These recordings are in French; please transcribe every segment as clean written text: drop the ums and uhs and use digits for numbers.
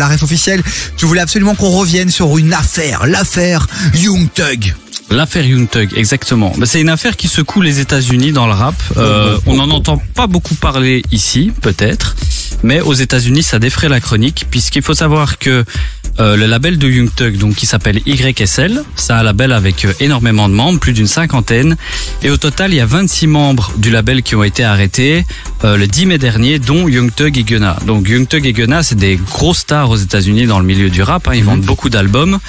la ref officielle. Tu voulais absolument qu'on revienne sur une affaire, l'affaire Young Thug. L'affaire Young Thug, exactement. C'est une affaire qui secoue les États-Unis dans le rap. On n'en entend pas beaucoup parler ici, peut-être, mais aux États-Unis, ça défraie la chronique, puisqu'il faut savoir que le label de Young Thug, donc qui s'appelle YSL, c'est un label avec énormément de membres, plus d'une 50aine, et au total, il y a 26 membres du label qui ont été arrêtés le 10 mai dernier, dont Young Thug et Gunna. Donc Young Thug et Gunna, c'est des grosses stars aux États-Unis dans le milieu du rap. Ils vendent beaucoup d'albums.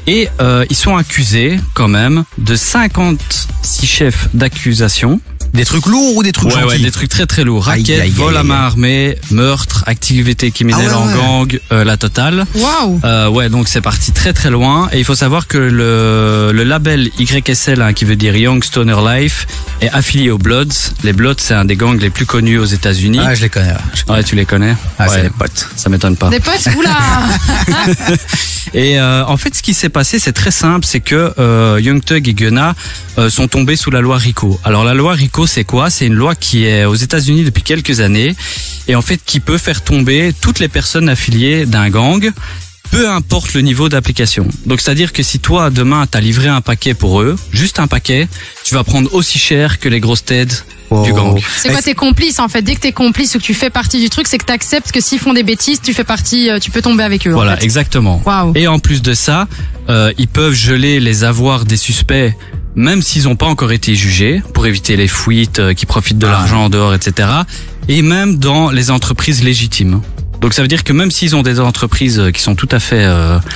Et ils sont accusés quand même de 56 chefs d'accusation. Des trucs lourds ou des trucs gentils? Ouais, des trucs très très lourds. Racket, vol à main armée, meurtre, activité criminelle en gang, la totale. Waouh. Ouais, donc c'est parti très très loin. Et il faut savoir que le label YSL, qui veut dire Young Stoner Life, est affilié aux Bloods. Les Bloods, c'est un des gangs les plus connus aux États-Unis. Ah, je les connais. Ouais, tu les connais? Ah, ouais, c'est des potes. Ça m'étonne pas. Des potes, oula. Et en fait, ce qui s'est passé, c'est très simple, c'est que Young Thug et Gunna sont tombés sous la loi RICO. Alors la loi RICO, c'est quoi? C'est une loi qui est aux États-Unis depuis quelques années et en fait qui peut faire tomber toutes les personnes affiliées d'un gang, peu importe le niveau d'application. Donc c'est-à-dire que si toi demain t'as livré un paquet pour eux, juste un paquet, tu vas prendre aussi cher que les grosses têtes du gang. C'est quoi, t'es complice en fait? Dès que t'es complice ou que tu fais partie du truc, c'est que t'acceptes que s'ils font des bêtises, tu fais partie, tu peux tomber avec eux. Voilà, en fait. exactement. Wow. Et en plus de ça, ils peuvent geler les avoirs des suspects, même s'ils n'ont pas encore été jugés, pour éviter les fuites qui profitent de l'argent en dehors, etc. Et même dans les entreprises légitimes. Donc ça veut dire que même s'ils ont des entreprises qui sont tout à fait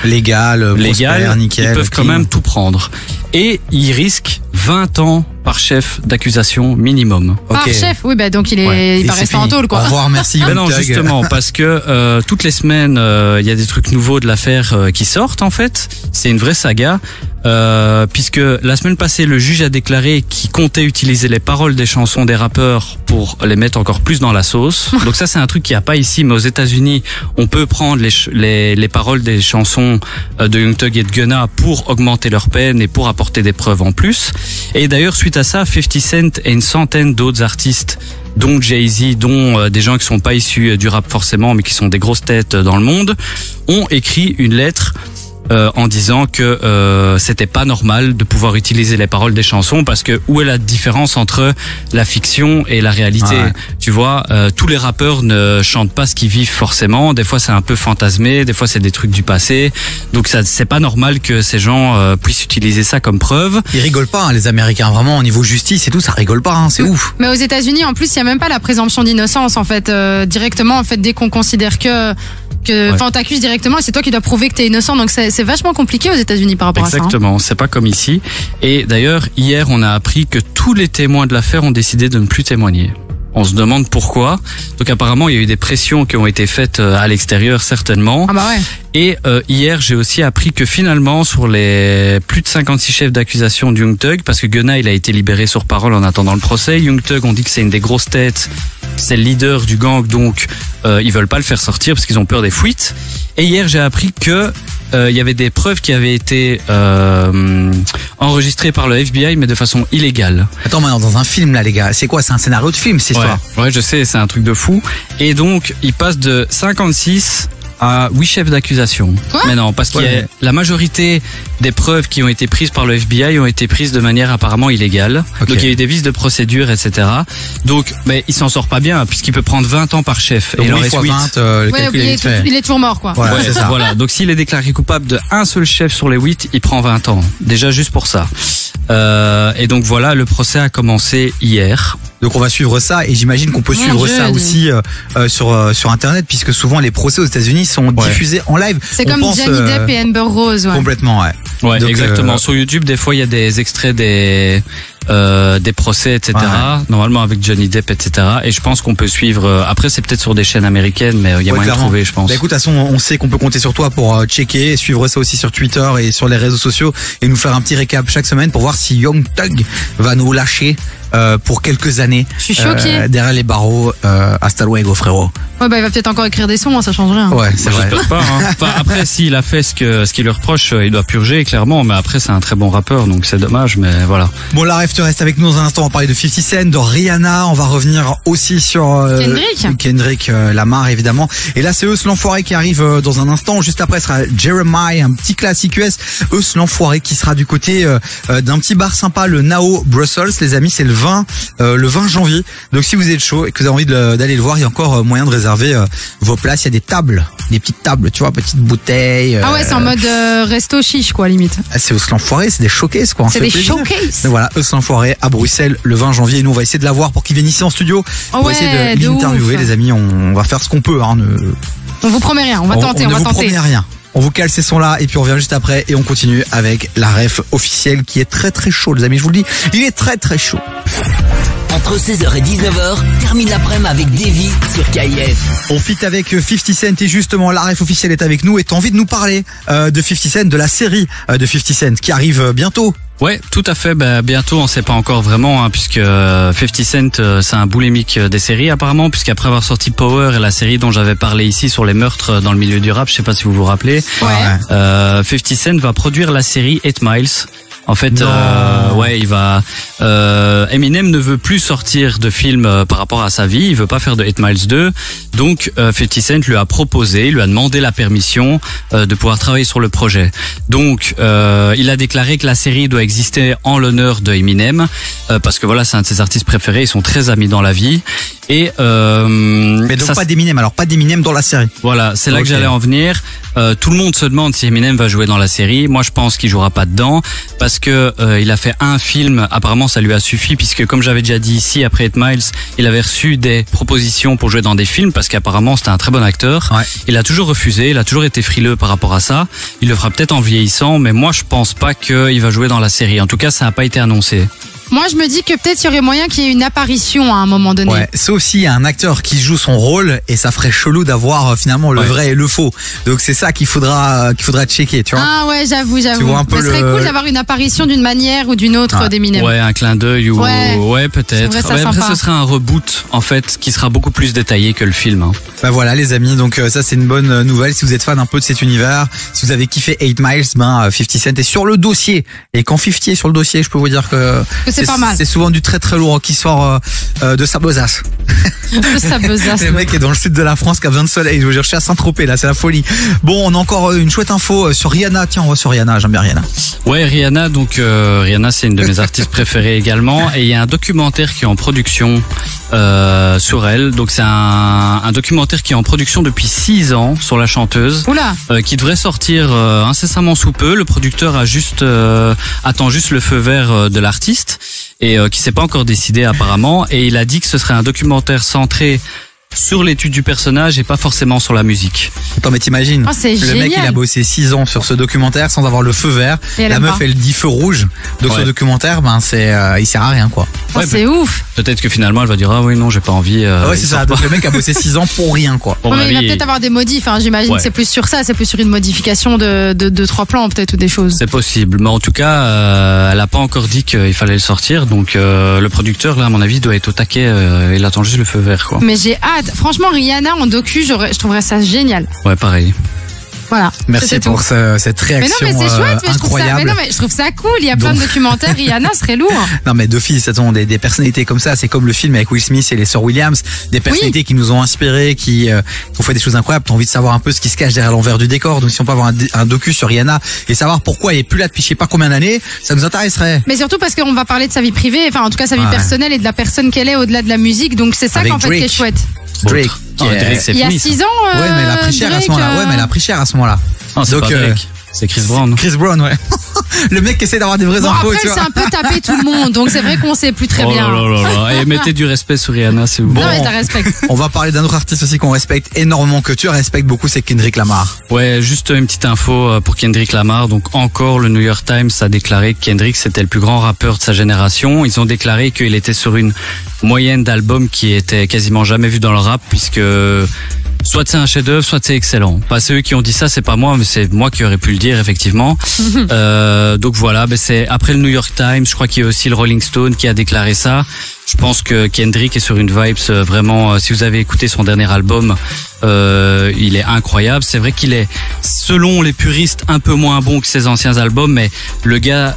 légales, nickel, ils peuvent quand même tout prendre. Et ils risquent 20 ans par chef d'accusation minimum. Par chef, oui, bah donc il va rester en tôle, quoi. Au revoir, merci. Ben non, justement, parce que toutes les semaines, il y a des trucs nouveaux de l'affaire qui sortent, en fait. C'est une vraie saga. Puisque la semaine passée, le juge a déclaré qu'il comptait utiliser les paroles des chansons des rappeurs pour les mettre encore plus dans la sauce. Donc ça, c'est un truc qu'il n'y a pas ici, mais aux États-Unis, on peut prendre les paroles des chansons de Young Thug et de Gunna pour augmenter leur peine et pour apporter des preuves en plus. Et d'ailleurs, suite à ça, 50 Cent et une centaine d'autres artistes, dont Jay-Z, dont des gens qui sont pas issus du rap forcément, mais qui sont des grosses têtes dans le monde, ont écrit une lettre en disant que c'était pas normal de pouvoir utiliser les paroles des chansons parce que où est la différence entre la fiction et la réalité? Tu vois, tous les rappeurs ne chantent pas ce qu'ils vivent forcément. Des fois c'est un peu fantasmé, des fois c'est des trucs du passé. Donc ça, c'est pas normal que ces gens puissent utiliser ça comme preuve. Ils rigolent pas, les Américains, vraiment au niveau justice et tout, ça rigole pas, c'est ouf. Mais aux États-Unis, en plus, il y a même pas la présomption d'innocence en fait. Directement, en fait, dès qu'on considère que on t'accuse directement, et c'est toi qui dois prouver que t'es innocent. Donc c'est vachement compliqué aux États-Unis par rapport à ça. Exactement, c'est pas comme ici. Et d'ailleurs, hier, on a appris que tous les témoins de l'affaire ont décidé de ne plus témoigner. On se demande pourquoi. Donc apparemment, il y a eu des pressions qui ont été faites à l'extérieur, certainement. Ah bah ouais. Et hier, j'ai aussi appris que finalement, sur les plus de 56 chefs d'accusation de Young Thug, parce que Gunna, il a été libéré sur parole en attendant le procès. Young Thug, on dit que c'est une des grosses têtes, c'est le leader du gang, donc ils veulent pas le faire sortir parce qu'ils ont peur des fuites. Et hier, j'ai appris que il y avait des preuves qui avaient été enregistrées par le FBI, mais de façon illégale. Attends, maintenant dans un film là, les gars, c'est quoi? C'est un scénario de film, cette histoire? Ouais, je sais, c'est un truc de fou. Et donc, il passe de 56 à 8 chefs d'accusation. Mais non, parce qu'il y a la majorité des preuves qui ont été prises par le FBI ont été prises de manière apparemment illégale. Donc il y a eu des vices de procédure, etc. Donc, mais il s'en sort pas bien puisqu'il peut prendre 20 ans par chef. Donc, et il en reste 8. Il est toujours mort, quoi. C'est ça. Voilà. Donc s'il est déclaré coupable de un seul chef sur les 8, il prend 20 ans. Déjà juste pour ça. Et donc voilà, le procès a commencé hier. Donc on va suivre ça et j'imagine qu'on peut suivre ça aussi sur internet puisque souvent les procès aux États-Unis sont diffusés en live. C'est comme Johnny Depp et Amber Rose. Complètement, Ouais, donc, exactement. Sur YouTube, des fois il y a des extraits des procès, etc. Normalement avec Johnny Depp, etc. Et je pense qu'on peut suivre. Après, c'est peut-être sur des chaînes américaines, mais il y a moyen de trouver, je pense. Bah, écoute, de toute façon, on sait qu'on peut compter sur toi pour checker, suivre ça aussi sur Twitter et sur les réseaux sociaux et nous faire un petit récap chaque semaine pour voir si Young Thug va nous lâcher pour quelques années. Je suis choquée. Derrière les barreaux, hasta luego, frérot. Ouais, bah, il va peut-être encore écrire des sons, hein, ça change rien. Ouais, c'est vrai. J'espère pas, hein. Enfin, après, s'il a fait ce qu'il lui reproche, il doit purger, clairement, mais après, c'est un très bon rappeur, donc c'est dommage, mais voilà. Bon, la ref, tu restes avec nous dans un instant, on va parler de 50 Cent, de Rihanna, on va revenir aussi sur Kendrick Lamar, évidemment. Et là, c'est Eus l'Enfoiré qui arrive dans un instant. Juste après, sera Jeremiah, un petit classique US. Eus l'Enfoiré qui sera du côté d'un petit bar sympa, le Nao Brussels. Les amis, c'est le 20 janvier. Donc, si vous êtes chaud et que vous avez envie d'aller le voir, il y a encore moyen de réserver vos places. Il y a des tables, des petites tables, tu vois, petites bouteilles. Ah ouais, c'est en mode resto chiche, quoi, limite. Ah, c'est Eus l'Enfoiré, c'est des showcases, quoi. C'est des showcases. Voilà, Eus l'Enfoiré à Bruxelles le 20 janvier. Et nous, on va essayer de la voir pour qu'il vienne ici en studio. On va essayer de l'interviewer, les amis. On va faire ce qu'on peut. Hein, on vous promet rien, on va tenter. On ne vous promet rien. On vous cale ces sons-là et puis on revient juste après et on continue avec la ref officielle qui est très très chaud, les amis. Je vous le dis, il est très très chaud. Entre 16h et 19h, termine l'après-midi avec Davy sur KIF. On fit avec 50 Cent et justement la ref officielle est avec nous et t'as envie de nous parler de 50 Cent, de la série de 50 Cent qui arrive bientôt. Ouais, tout à fait. Bah, bientôt, on sait pas encore vraiment, hein, puisque 50 Cent, c'est un boulimique des séries apparemment, puisqu'après avoir sorti Power et la série dont j'avais parlé ici sur les meurtres dans le milieu du rap, je sais pas si vous vous rappelez. Ouais. 50 Cent va produire la série 8 Miles. En fait, il va. Eminem ne veut plus sortir de film par rapport à sa vie. Il veut pas faire de 8 Miles 2. Donc, 50 Cent lui a proposé, lui a demandé la permission de pouvoir travailler sur le projet. Donc, il a déclaré que la série doit exister en l'honneur de Eminem parce que voilà, c'est un de ses artistes préférés. Ils sont très amis dans la vie. Et mais donc pas d'Eminem. Alors pas d'Eminem dans la série. Voilà, c'est là que j'allais en venir. Tout le monde se demande si Eminem va jouer dans la série. Moi, je pense qu'il jouera pas dedans parce que il a fait un film. Apparemment, ça lui a suffi puisque, comme j'avais déjà dit ici, après 8 Miles, il avait reçu des propositions pour jouer dans des films parce qu'apparemment c'était un très bon acteur. Ouais. Il a toujours refusé. Il a toujours été frileux par rapport à ça. Il le fera peut-être en vieillissant, mais moi, je pense pas qu'il va jouer dans la série. En tout cas, ça n'a pas été annoncé. Moi, je me dis que peut-être il y aurait moyen qu'il y ait une apparition à un moment donné. Ouais, c'est aussi un acteur qui joue son rôle et ça ferait chelou d'avoir finalement le vrai et le faux. Donc c'est ça qu'il faudra checker, tu vois. Ah ouais, j'avoue. Tu vois un peu ça serait cool d'avoir une apparition d'une manière ou d'une autre d'Eminem. Ouais, un clin d'œil ou ouais peut-être. Vrai, après, ce serait un reboot en fait qui sera beaucoup plus détaillé que le film. Hein. Bah voilà les amis, donc ça c'est une bonne nouvelle si vous êtes fan un peu de cet univers. Si vous avez kiffé 8 Miles, 50 Cent est sur le dossier. Et quand 50 est sur le dossier, je peux vous dire que c'est pas mal. C'est souvent du très très lourd qui sort de sa besace. De sa besace. Le mec est dans le sud de la France qui a besoin de soleil. Je veux dire, je suis à Saint-Tropez là, c'est la folie. Bon, on a encore une chouette info sur Rihanna. Tiens, on va sur Rihanna, j'aime bien Rihanna. Ouais, Rihanna, donc Rihanna c'est une de mes artistes préférées également. Et il y a un documentaire qui est en production sur elle. Donc c'est un documentaire qui est en production depuis 6 ans sur la chanteuse. Oula. Qui devrait sortir incessamment sous peu. Le producteur attend juste le feu vert de l'artiste et qui s'est pas encore décidé apparemment. Et il a dit que ce serait un documentaire centré sur l'étude du personnage et pas forcément sur la musique. Attends, mais t'imagines, c'est le génial. mec il a bossé 6 ans sur ce documentaire sans avoir le feu vert. La meuf elle dit feu rouge. Donc ce documentaire, il sert à rien quoi. Ouais, c'est ouf. Peut-être que finalement elle va dire ah oui non j'ai pas envie. Ouais c'est ça. Donc le mec a bossé 6 ans pour rien quoi. Bon, mais il va peut-être avoir des modifs. Hein, j'imagine c'est plus sur ça, c'est plus sur une modification de 3 plans peut-être ou des choses. C'est possible, mais en tout cas elle a pas encore dit qu'il fallait le sortir. Donc le producteur là à mon avis doit être au taquet. Il attend juste le feu vert quoi. Mais j'ai hâte. Franchement, Rihanna en docu, je trouverais ça génial. Ouais, pareil. Voilà. Merci pour cette réaction mais non, mais c'est chouette, incroyable. Je trouve ça cool. Il y a plein de documentaires. Rihanna serait lourd. Non, mais d'office, des personnalités comme ça, c'est comme le film avec Will Smith et les sœurs Williams, des personnalités qui nous ont inspirés, qui ont fait des choses incroyables. T'as envie de savoir un peu ce qui se cache derrière l'envers du décor. Donc, si on peut avoir un docu sur Rihanna et savoir pourquoi elle est plus là depuis je sais pas combien d'années, ça nous intéresserait. Mais surtout parce qu'on va parler de sa vie privée, enfin, en tout cas, sa vie personnelle et de la personne qu'elle est au-delà de la musique. Donc, c'est ça qu'en fait qui est chouette. Drake. Il y a 6 ans. Ouais, mais elle a pris cher à ce moment-là. Ouais, mais elle a pris cher à ce moment-là. Non, c'est pas Drake. C'est Chris Brown. Chris Brown, ouais. Le mec essaie d'avoir des vraies infos. Après, c'est un peu tapé tout le monde, donc c'est vrai qu'on sait plus très bien. Et mettez du respect sur Rihanna, c'est vous. Bon, non, mais je la respecte. On va parler d'un autre artiste aussi qu'on respecte énormément, que tu respectes beaucoup, c'est Kendrick Lamar. Ouais, juste une petite info pour Kendrick Lamar. Donc encore, le New York Times a déclaré que Kendrick c'était le plus grand rappeur de sa génération. Ils ont déclaré qu'il était sur une moyenne d'albums qui était quasiment jamais vue dans le rap, puisque soit c'est un chef-d'œuvre, soit c'est excellent. Pas c'est eux qui ont dit ça, c'est pas moi, mais c'est moi qui aurais pu le dire effectivement. Donc voilà, c'est après le New York Times, je crois qu'il y a aussi le Rolling Stone qui a déclaré ça. Je pense que Kendrick est sur une vibes vraiment. Si vous avez écouté son dernier album, il est incroyable. C'est vrai qu'il est, selon les puristes, un peu moins bon que ses anciens albums, mais le gars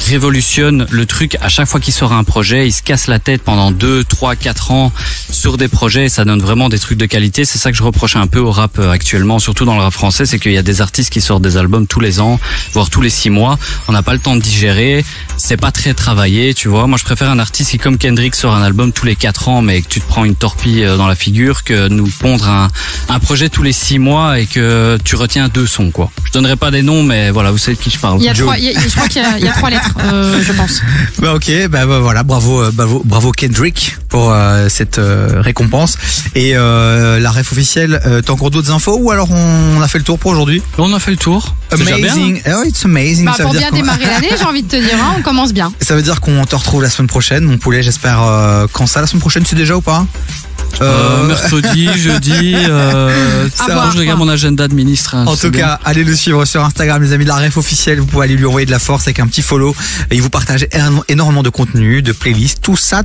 révolutionne le truc. À chaque fois qu'il sort un projet, il se casse la tête pendant 2, 3, 4 ans sur des projets et ça donne vraiment des trucs de qualité. C'est ça que je reproche un peu au rap actuellement, surtout dans le rap français, c'est qu'il y a des artistes qui sortent des albums tous les ans, voire tous les 6 mois. On n'a pas le temps de digérer, c'est pas très travaillé, tu vois. Moi, je préfère un artiste qui, comme Kendrick, sort un album tous les 4 ans, mais que tu te prends une torpille dans la figure, que nous pondre un projet tous les 6 mois et que tu retiens 2 sons, quoi. Je donnerai pas des noms, mais voilà, vous savez de qui je parle. Je crois qu'il y a 3 lettres. Je pense. Voilà, bravo Kendrick pour cette récompense. Et la ref officielle, t'as encore d'autres infos ou alors on a fait le tour pour aujourd'hui? On a fait le tour. Amazing. Oh, it's amazing. Pour bien démarrer l'année, j'ai envie de te dire, on commence bien. Ça veut dire qu'on te retrouve la semaine prochaine, mon poulet. J'espère quand ça, la semaine prochaine, c'est déjà ou pas? Mercredi, jeudi, je regarde mon agenda de ministre. En tout cas, allez le suivre sur Instagram, les amis de la ref officielle. Vous pouvez aller lui envoyer de la force avec un petit follow. Et il vous partage énormément de contenu, de playlists, tout ça.